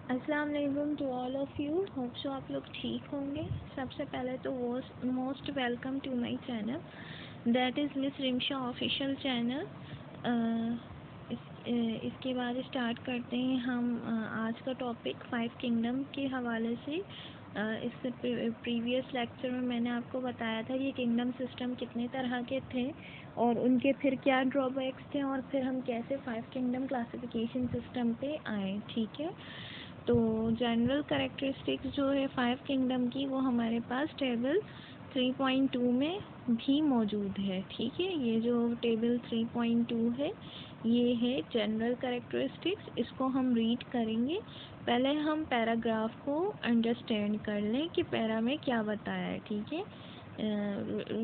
अस्सलाम वालेकुम to all of you. Hope so आप लोग ठीक होंगे। सबसे पहले तो most welcome to my channel that is miss Rimsha official channel. इसके बाद स्टार्ट करते हैं हम आज का टॉपिक 5 किंगडम के हवाले से। इससे प्रीवियस लेक्चर में मैंने आपको बताया था ये किंगडम सिस्टम कितने तरह के थे और उनके फिर क्या ड्रॉबैक्स थे और फिर हम कैसे 5 किंगडम क्लासिफिकेशन सिस्टम पे आए। ठीक है, तो जनरल करेक्टरिस्टिक्स जो है 5 किंगडम की वो हमारे पास टेबल 3.2 में भी मौजूद है। ठीक है, ये जो टेबल 3.2 है ये है जनरल करेक्टरिस्टिक्स। इसको हम रीड करेंगे। पहले हम पैराग्राफ को अंडरस्टैंड कर लें कि पैरा में क्या बताया है। ठीक है,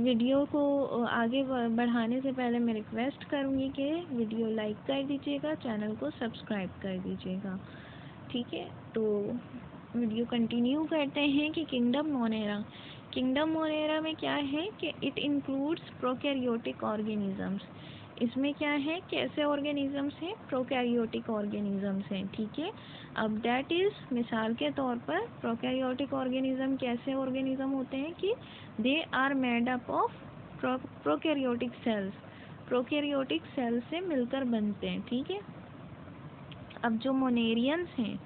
वीडियो को आगे बढ़ाने से पहले मैं रिक्वेस्ट करूँगी कि वीडियो लाइक कर दीजिएगा, चैनल को सब्सक्राइब कर दीजिएगा। ठीक है, तो वीडियो कंटिन्यू करते हैं कि किंगडम मोनेरा में क्या है कि इट इंक्लूड्स प्रोकैरियोटिक ऑर्गेनिजम्स। इसमें क्या है, कैसे ऑर्गेनिजम्स हैं, प्रोकैरियोटिक ऑर्गेनिजम्स हैं। ठीक है, अब दैट इज़ मिसाल के तौर पर प्रोकैरियोटिक ऑर्गेनिज्म कैसे ऑर्गेनिज्म होते हैं कि they are made up of prokaryotic cells से मिलकर बनते हैं। ठीक है, अब जो मोनेरियंस हैं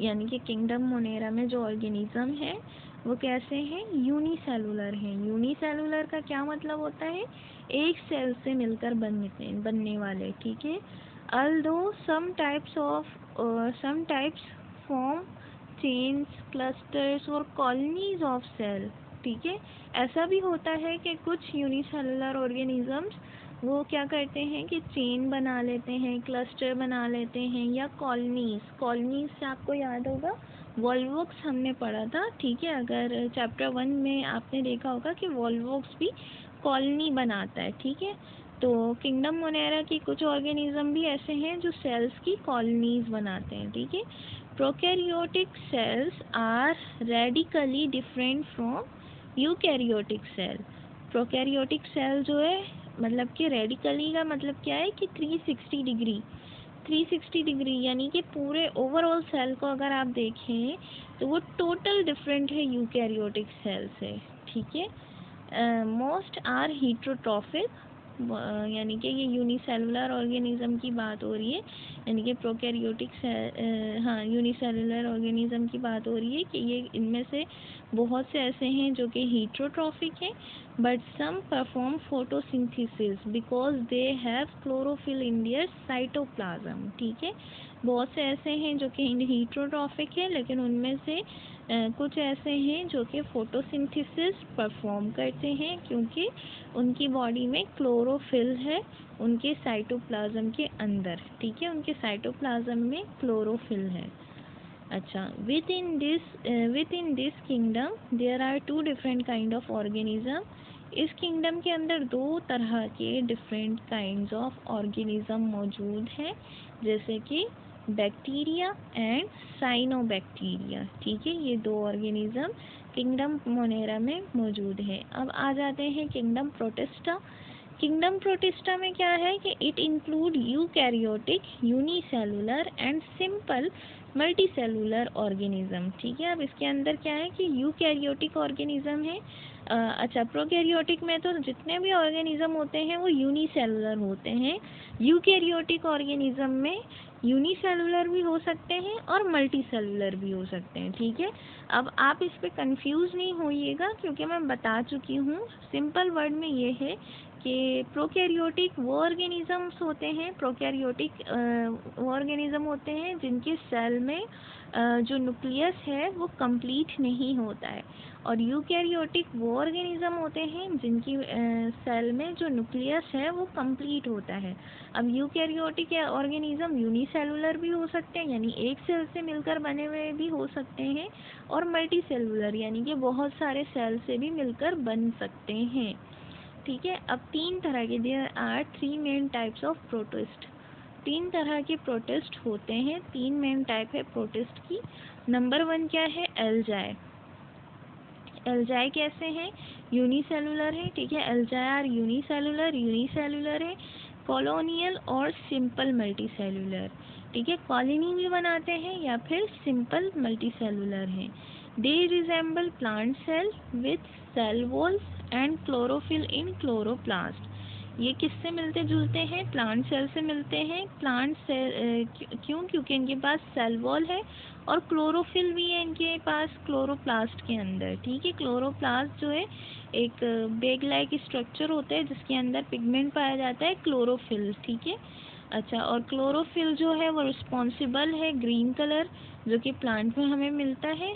यानी कि किंगडम मोनेरा में जो ऑर्गेनिज्म है वो कैसे हैं, यूनिसेलुलर हैं। यूनिसेलुलर का क्या मतलब होता है, एक सेल से मिलकर बनने वाले। ठीक है, although some types form chains, clusters और कॉलोनीज ऑफ सेल। ठीक है, ऐसा भी होता है कि कुछ यूनिसेलुलर ऑर्गेनिजम्स वो क्या करते हैं कि चेन बना लेते हैं, क्लस्टर बना लेते हैं, या कॉलोनीज से आपको याद होगा वॉल्वोक्स हमने पढ़ा था। ठीक है, अगर चैप्टर 1 में आपने देखा होगा कि वॉल्वोक्स भी कॉलोनी बनाता है। ठीक है, तो किंगडम मोनेरा की कुछ ऑर्गेनिज्म भी ऐसे हैं जो सेल्स की कॉलोनीज बनाते हैं। ठीक है, prokaryotic cells are radically different from eukaryotic cell. Prokaryotic cell जो है मतलब कि रेडिकली का मतलब क्या है कि 360 डिग्री यानी कि पूरे ओवरऑल सेल को अगर आप देखें तो वो टोटल डिफरेंट है यूकैरियोटिक सेल से। ठीक है, मोस्ट आर हीट्रोट्रॉफिक यानी कि ये यूनिसेलुलर ऑर्गेनिज्म की बात हो रही है, यानी कि प्रोकैरियोटिक यूनिसेलुलर ऑर्गेनिज्म की बात हो रही है कि ये इनमें से बहुत से ऐसे हैं जो कि हीट्रोट्रॉफिक हैं, but some perform photosynthesis because they have chlorophyll in their cytoplasm. ठीक है, बहुत से ऐसे हैं जो कि हीट्रोट्रॉफिक है लेकिन उनमें से कुछ ऐसे हैं जो कि फोटोसिंथेसिस परफॉर्म करते हैं क्योंकि उनकी बॉडी में क्लोरोफिल है उनके साइटोप्लाज्म के अंदर। ठीक है, उनके साइटोप्लाज्म में क्लोरोफिल है। अच्छा, within this kingdom there are 2 different kind of organism. इस किंगडम के अंदर 2 तरह के डिफरेंट काइंड्स ऑफ ऑर्गेनिज्म मौजूद हैं, जैसे कि बैक्टीरिया एंड साइनोबैक्टीरिया। ठीक है, ये 2 ऑर्गेनिज्म किंगडम मोनेरा में मौजूद है। अब आ जाते हैं किंगडम प्रोटिस्टा। किंगडम प्रोटिस्टा में क्या है कि it include eukaryotic, unicellular and simple multicellular organism. ठीक है, अब इसके अंदर क्या है कि यूकैरियोटिक ऑर्गेनिज्म है। अच्छा, प्रोकैरियोटिक में तो जितने भी ऑर्गेनिज्म होते हैं वो यूनिसेलुलर होते हैं। यूकैरियोटिक ऑर्गेनिज्म में यूनिसेलुलर भी हो सकते हैं और मल्टीसेलुलर भी हो सकते हैं। ठीक है, अब आप इस पे कंफ्यूज नहीं होइएगा क्योंकि मैं बता चुकी हूँ। सिंपल वर्ड में ये है कि प्रोकैरियोटिक वो ऑर्गेनिजम्स होते हैं, वो ऑर्गेनिज्म होते हैं जिनके सेल में जो न्यूक्लियस है वो कंप्लीट नहीं होता है, और यूकैरियोटिक वो ऑर्गेनिज्म होते हैं जिनकी सेल में जो न्यूक्लियस है वो कंप्लीट होता है। अब यूकैरियोटिक ऑर्गेनिज्म यूनिसेलुलर भी हो सकते हैं यानी एक सेल से मिलकर बने हुए भी हो सकते हैं, और मल्टीसेलुलर यानी कि बहुत सारे सेल से भी मिलकर बन सकते हैं। ठीक है, अब 3 तरह के there are 3 main types of protist. 3 तरह के प्रोटिस्ट होते हैं, 3 मेन टाइप है प्रोटिस्ट की। नंबर 1 क्या है, एल्जाई। एल्जाई कैसे हैं, यूनिसेलुलर है। ठीक है, एल्जाई आर यूनिसेलुलर है, कॉलोनियल और सिंपल मल्टीसेलुलर। ठीक है, कॉलोनी भी बनाते हैं या फिर सिंपल मल्टी सेलुलर हैं। They resemble plant cell with cell walls and chlorophyll in chloroplast. ये किससे मिलते जुलते हैं? प्लांट सेल से मिलते हैं। प्लांट सेल क्यों? क्योंकि इनके पास सेल वॉल है और क्लोरोफिल भी है इनके पास क्लोरोप्लास्ट के अंदर। ठीक है, क्लोरोप्लास्ट जो है एक बेग लाइक स्ट्रक्चर होता है जिसके अंदर पिगमेंट पाया जाता है, क्लोरोफिल। ठीक है, अच्छा, और क्लोरोफिल जो है वो रिस्पॉन्सिबल है ग्रीन कलर जो कि प्लांट में हमें मिलता है।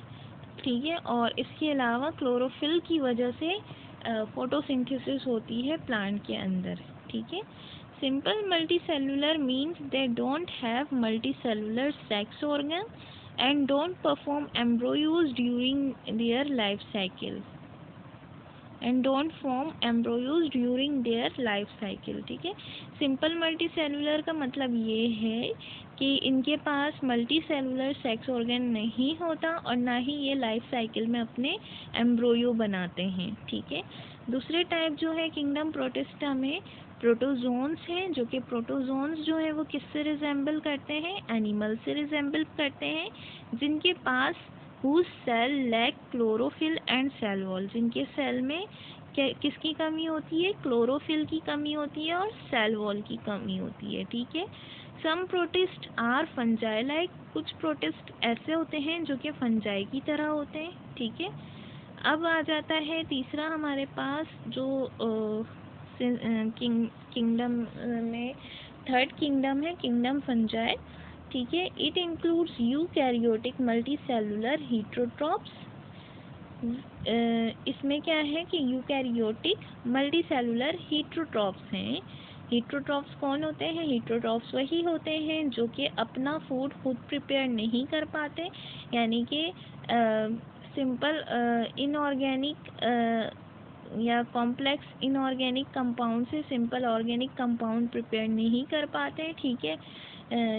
ठीक है, और इसके अलावा क्लोरोफिल की वजह से फोटोसिंथेसिस होती है प्लांट के अंदर। ठीक है, simple multi cellular means they don't have multi cellular sex organ and don't perform embryos during their life cycle ठीक है, सिंपल मल्टी सेलुलर का मतलब ये है कि इनके पास मल्टी सेलुलर सेक्स ऑर्गन नहीं होता और ना ही ये लाइफ साइकिल में अपने एम्ब्रोयो बनाते हैं। ठीक है, दूसरे टाइप जो है किंगडम प्रोटिस्टा में प्रोटोजोन्स हैं, जो कि प्रोटोजोन्स जो है वो किससे रिजेंबल करते हैं? एनिमल से रिजेंबल करते हैं, जिनके पास whose cell lack chlorophyll and cell wall, जिनके सेल में किसकी कमी होती है? क्लोरोफिल की कमी होती है और सेल वॉल की कमी होती है। ठीक है, सम प्रोटिस्ट आर फंजाई लाइक, कुछ प्रोटिस्ट ऐसे होते हैं जो कि फंजाई की तरह होते हैं। ठीक है, अब आ जाता है तीसरा हमारे पास जो किंगडम में थर्ड किंगडम है, किंगडम फंजाई। ठीक है, इट इंक्लूड्स यूकैरियोटिक मल्टीसेलुलर हीटरोट्रॉप्स। इसमें क्या है कि यूकैरियोटिक मल्टीसेलुलर हीटरोट्रॉप्स हैं। हीटरोट्रॉप्स कौन होते हैं? हीटरोट्रॉप्स वही होते हैं जो कि अपना फूड खुद प्रिपेयर नहीं कर पाते, यानी कि सिंपल इनऑर्गेनिक या कॉम्प्लेक्स इनऑर्गेनिक कंपाउंड से सिंपल ऑर्गेनिक कंपाउंड प्रिपेयर नहीं कर पाते। ठीक है,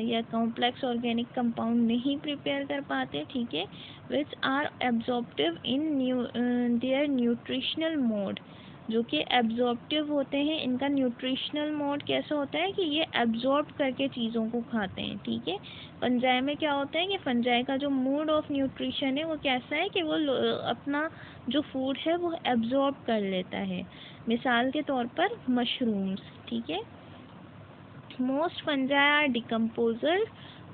या कॉम्प्लेक्स ऑर्गेनिक कंपाउंड नहीं प्रिपेयर कर पाते। ठीक है, which are absorptive in their nutritional mode, जो कि एब्जॉर्प्टिव होते हैं। इनका न्यूट्रिशनल मोड कैसा होता है कि ये एब्जॉर्ब करके चीज़ों को खाते हैं। ठीक है, फंजाई में क्या होता है कि फंजाई का जो मोड ऑफ न्यूट्रिशन है वो कैसा है कि वो अपना जो फूड है वो एब्जॉर्ब कर लेता है। मिसाल के तौर पर मशरूम्स। ठीक है, मोस्ट फंजाई आर डिकम्पोजर,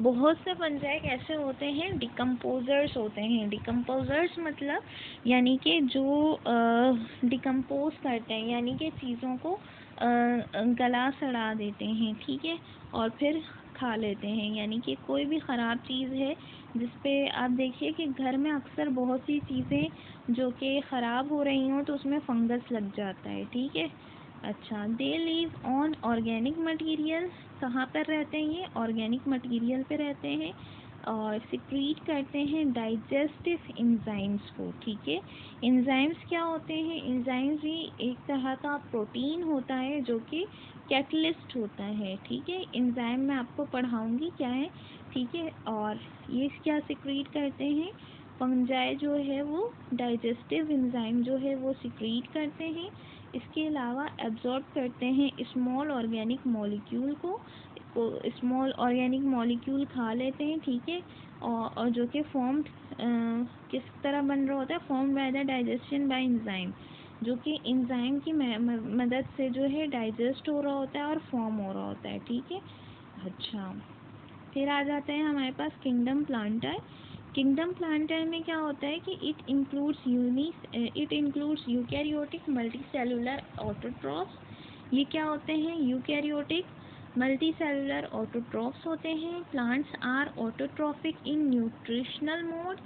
बहुत से फंजाई कैसे होते हैं? डिकम्पोजर्स होते हैं। डिकम्पोजर्स मतलब यानी कि जो डिकम्पोज करते हैं, यानी कि चीज़ों को गला सड़ा देते हैं। ठीक है, और फिर खा लेते हैं, यानी कि कोई भी ख़राब चीज़ है जिस पे आप देखिए कि घर में अक्सर बहुत सी चीज़ें जो कि ख़राब हो रही हों तो उसमें फंगस लग जाता है। ठीक है, अच्छा, they live on organic material, कहाँ पर रहते हैं ये? ऑर्गेनिक मटेरियल पे रहते हैं और सिक्रीट करते हैं डाइजेस्टिव एंजाइम्स को। ठीक है, एंजाइम्स क्या होते हैं? एंजाइम्स भी एक तरह का प्रोटीन होता है जो कि कैटलिस्ट होता है। ठीक है, एंजाइम मैं आपको पढ़ाऊँगी क्या है। ठीक है, और ये क्या सिक्रीट करते हैं? फंजाई जो है वो डाइजेस्टिव एंजाइम जो है वो सिक्रीट करते हैं। इसके अलावा एब्जॉर्ब करते हैं स्मॉल ऑर्गेनिक मॉलिक्यूल को स्मॉल ऑर्गेनिक मॉलिक्यूल खा लेते हैं। ठीक है, और जो कि फॉर्म्ड किस तरह बन रहा होता है? Formed by the digestion bye enzyme, जो कि एंजाइम की मदद से जो है डाइजेस्ट हो रहा होता है और फॉर्म हो रहा होता है। ठीक है, अच्छा, फिर आ जाते हैं हमारे पास किंगडम प्लांटाई। किंगडम प्लांटाई में क्या होता है कि it includes eukaryotic multicellular autotrophs. ये क्या होते हैं? यूकैरियोटिक मल्टीसेलुलर ऑटोट्रॉफ्स होते हैं। Plants are autotrophic in nutritional mode.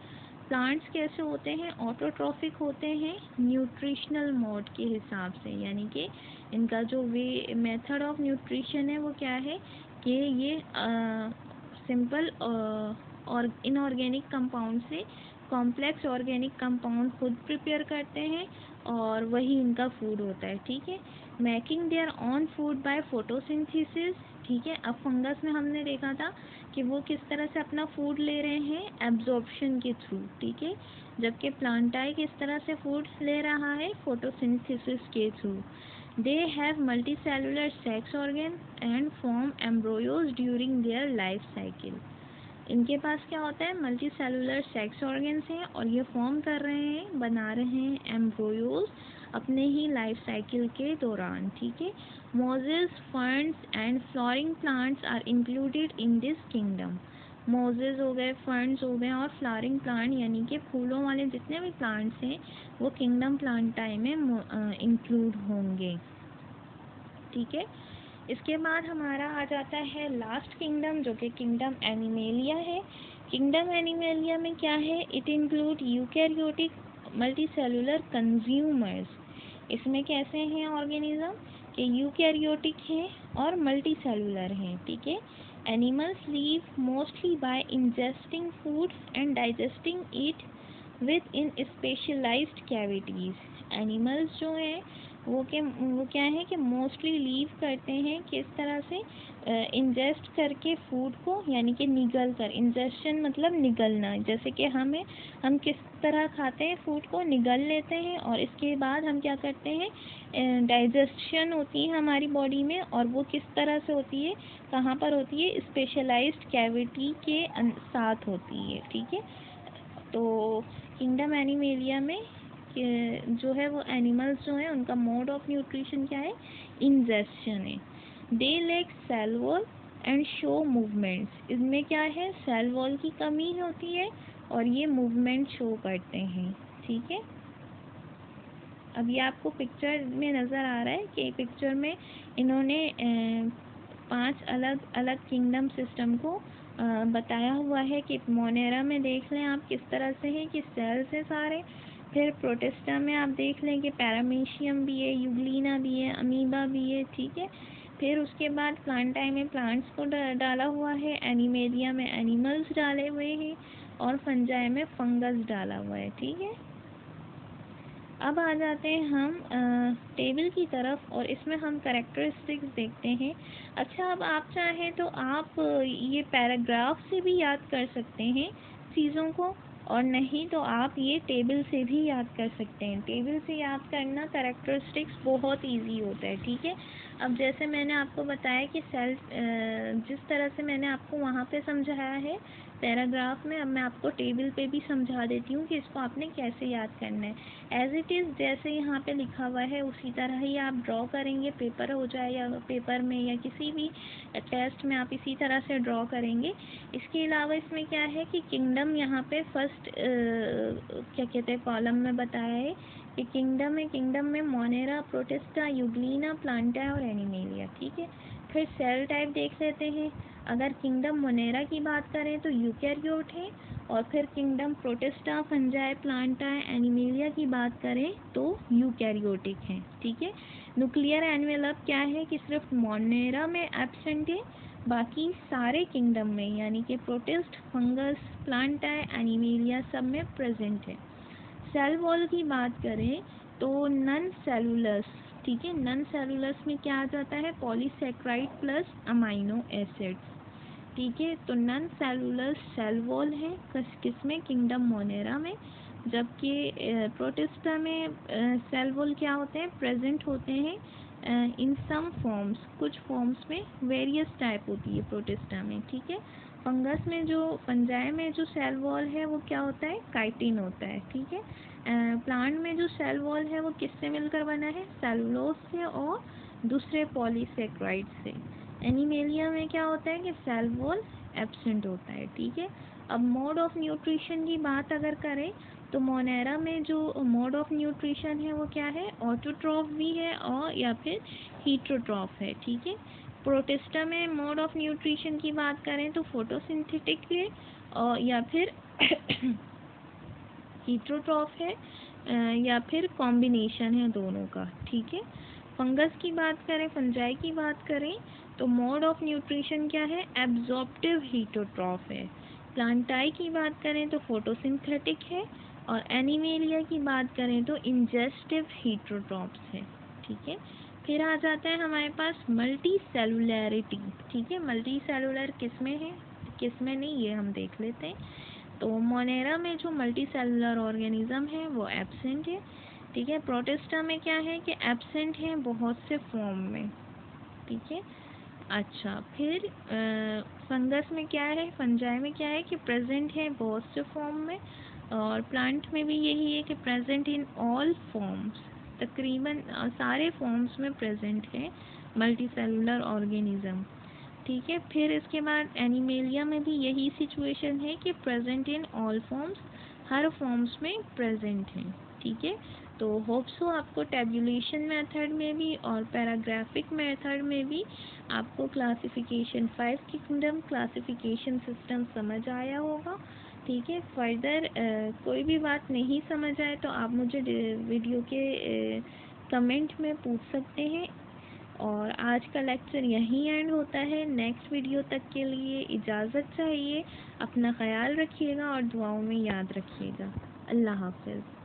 Plants कैसे होते हैं? ऑटोट्रॉफिक होते हैं न्यूट्रिशनल मोड के हिसाब से, यानी कि इनका जो मेथड ऑफ न्यूट्रिशन है वो क्या है कि ये सिंपल और इनऑर्गेनिक कंपाउंड से कॉम्प्लेक्स ऑर्गेनिक कंपाउंड खुद प्रिपेयर करते हैं और वही इनका फूड होता है। ठीक है, making their on food by photosynthesis. ठीक है, अब फंगस में हमने देखा था कि वो किस तरह से अपना फूड ले रहे हैं? एब्जॉर्प्शन के थ्रू। ठीक है, जबकि प्लांटाई किस तरह से फूड ले रहा है? फोटोसिंथेसिस के through. They have multicellular sex organ and form embryos during their life cycle. इनके पास क्या होता है, मल्टी सेलुलर सेक्स ऑर्गन्स हैं और ये फॉर्म कर रहे हैं, बना रहे हैं एम्ब्रोयोज अपने ही लाइफ साइकिल के दौरान। ठीक है, mosses, ferns and flowering plants are included in this kingdom. Mosses हो गए, फर्न्स हो गए और फ्लावरिंग प्लांट यानी कि फूलों वाले जितने भी प्लांट्स हैं वो किंगडम प्लांटाई में इंक्लूड होंगे। ठीक है, इसके बाद हमारा आ जाता है लास्ट किंगडम जो कि किंगडम एनिमेलिया है। किंगडम एनिमेलिया में क्या है, it include eukaryotic multicellular consumers. इसमें कैसे हैं ऑर्गेनिज्म कि यूकैरियोटिक हैं और मल्टीसेलुलर हैं। ठीक है, animals live mostly by ingesting foods and digesting it within specialized cavities. Animals जो हैं वो क्या है कि मोस्टली लीव करते हैं किस तरह से, इंजेस्ट करके फूड को, यानी कि निगल कर। इंजेस्शन मतलब निगलना, जैसे कि हम किस तरह खाते हैं फूड को, निगल लेते हैं और इसके बाद हम क्या करते हैं, डाइजेशन होती है हमारी बॉडी में। और वो किस तरह से होती है, कहाँ पर होती है, स्पेशलाइज्ड कैविटी के साथ होती है। ठीक है, तो किंगडम एनिमेलिया में जो है वो एनिमल्स जो है उनका मोड ऑफ न्यूट्रिशन क्या है, इंजेस्शन है। They lack cell wall and show movements. इसमें क्या है, सेल वॉल की कमी होती है और ये मूवमेंट शो करते हैं। ठीक है, अब ये आपको पिक्चर में नज़र आ रहा है कि पिक्चर में इन्होंने 5 अलग अलग किंगडम सिस्टम को बताया हुआ है कि मोनेरा में देख लें आप किस तरह से है कि सेल्स है सारे। फिर प्रोटिस्टा में आप देख लें कि पैरामीशियम भी है, यूग्लिना भी है, अमीबा भी है। ठीक है, फिर उसके बाद प्लांटाई में प्लांट्स को डाला हुआ है, एनिमेलिया में एनिमल्स डाले हुए हैं और फंजाई में फंगस डाला हुआ है। ठीक है, अब आ जाते हैं हम टेबल की तरफ और इसमें हम कैरेक्टरिस्टिक्स देखते हैं। अच्छा, अब आप चाहें तो आप ये पैराग्राफ से भी याद कर सकते हैं चीज़ों को, और नहीं तो आप ये टेबल से भी याद कर सकते हैं। टेबल से याद करना कैरेक्टरिस्टिक्स बहुत इजी होता है। ठीक है, अब जैसे मैंने आपको बताया कि सेल, जिस तरह से मैंने आपको वहाँ पे समझाया है पैराग्राफ में, अब मैं आपको टेबल पे भी समझा देती हूँ कि इसको आपने कैसे याद करना है। एज इट इज़ जैसे यहाँ पे लिखा हुआ है उसी तरह ही आप ड्रॉ करेंगे, पेपर हो जाए या पेपर में या किसी भी टेस्ट में आप इसी तरह से ड्रॉ करेंगे। इसके अलावा इसमें क्या है कि किंगडम यहाँ पे फर्स्ट क्या कहते हैं कॉलम में बताया है कि किंगडम है, किंगडम में मोनेरा, प्रोटिस्टा, यूग्लिना, प्लांटा और एनिमेलिया। ठीक है, फिर सेल टाइप देख लेते हैं। अगर किंगडम मोनेरा की बात करें तो यूकैरियोट है, और फिर kingdom protista, fungi, Plantae, animalia की बात करें तो यूकैरियोटिक है। ठीक है, न्यूक्लियर एनवेलप क्या है कि सिर्फ मोनेरा में एब्सेंट है, बाकी सारे किंगडम में यानी कि प्रोटिस्ट, फंगस, प्लांटा, एनिमेलिया सब में प्रेजेंट है। सेल वॉल की बात करें तो नन सेलुलस, ठीक है, नन सेलुलस में क्या आ जाता है, पॉलीसेक्राइड प्लस अमाइनो एसिड्स। ठीक है, तो नन सेलुलर सेल वॉल है किसमें, किंगडम मोनेरा में, जबकि प्रोटिस्टा में सेल वॉल क्या होते हैं, प्रेजेंट होते हैं इन सम फॉर्म्स, कुछ फॉर्म्स में, वेरियस टाइप होती है प्रोटिस्टा में। ठीक है, फंगस में जो, फंजाई में जो सेल वॉल है वो क्या होता है, काइटिन होता है। ठीक है, प्लांट में जो सेल वॉल है वो किससे मिलकर बना है, सेलुलोज से और दूसरे पॉलीसेक्राइड से। एनिमेलिया में क्या होता है कि सेल वॉल एब्सेंट होता है। ठीक है, अब मोड ऑफ न्यूट्रिशन की बात अगर करें तो मोनेरा में जो मोड ऑफ न्यूट्रिशन है वो क्या है, ऑटोट्रॉफ भी है और या फिर हीटरोट्रॉफ है। ठीक है, प्रोटिस्टा में मोड ऑफ न्यूट्रिशन की बात करें तो फोटोसिंथेटिक है और या फिर हीटरोट्रॉफ है या फिर कॉम्बिनेशन है दोनों का। ठीक है, फंगस की बात करें, फंजाई की बात करें तो मोड ऑफ न्यूट्रिशन क्या है, एब्जॉर्प्टिव हीटरोट्रॉफ है। प्लांटाई की बात करें तो फोटोसिंथेटिक है और एनिमेलिया की बात करें तो इंजेस्टिव हीटरोट्रॉफ्स है। ठीक है, फिर आ जाता है हमारे पास मल्टी सेलुलैरिटी। ठीक है, मल्टी सेलुलर किस में है, किस में नहीं, ये हम देख लेते हैं। तो मोनेरा में जो मल्टी सेलुलर ऑर्गेनिज्म है वो एब्सेंट है, ठीक है। प्रोटिस्टा में क्या है कि एब्सेंट है बहुत से फॉर्म में, ठीक है। अच्छा, फिर फंगस में क्या है, फंजाई में क्या है कि प्रेजेंट है बहुत से फॉर्म में, और प्लांट में भी यही है कि प्रेजेंट इन ऑल फॉर्म्स, तकरीबन सारे फॉर्म्स में प्रेजेंट है मल्टी सेलुलर ऑर्गेनिज्म, ठीक है। फिर इसके बाद एनिमेलिया में भी यही सिचुएशन है कि present in all forms, her forms में प्रेजेंट है, ठीक है। तो होप सो आपको टेबुलेशन मेथड में भी और पैराग्राफिक मेथड में भी आपको क्लासिफिकेशन 5 किंगडम क्लासिफिकेशन सिस्टम समझ आया होगा, ठीक है। फर्दर कोई भी बात नहीं समझ आए तो आप मुझे वीडियो के कमेंट में पूछ सकते हैं। और आज का लेक्चर यहीं एंड होता है। नेक्स्ट वीडियो तक के लिए इजाज़त चाहिए। अपना ख्याल रखिएगा और दुआओं में याद रखिएगा। अल्लाह हाफ़िज़।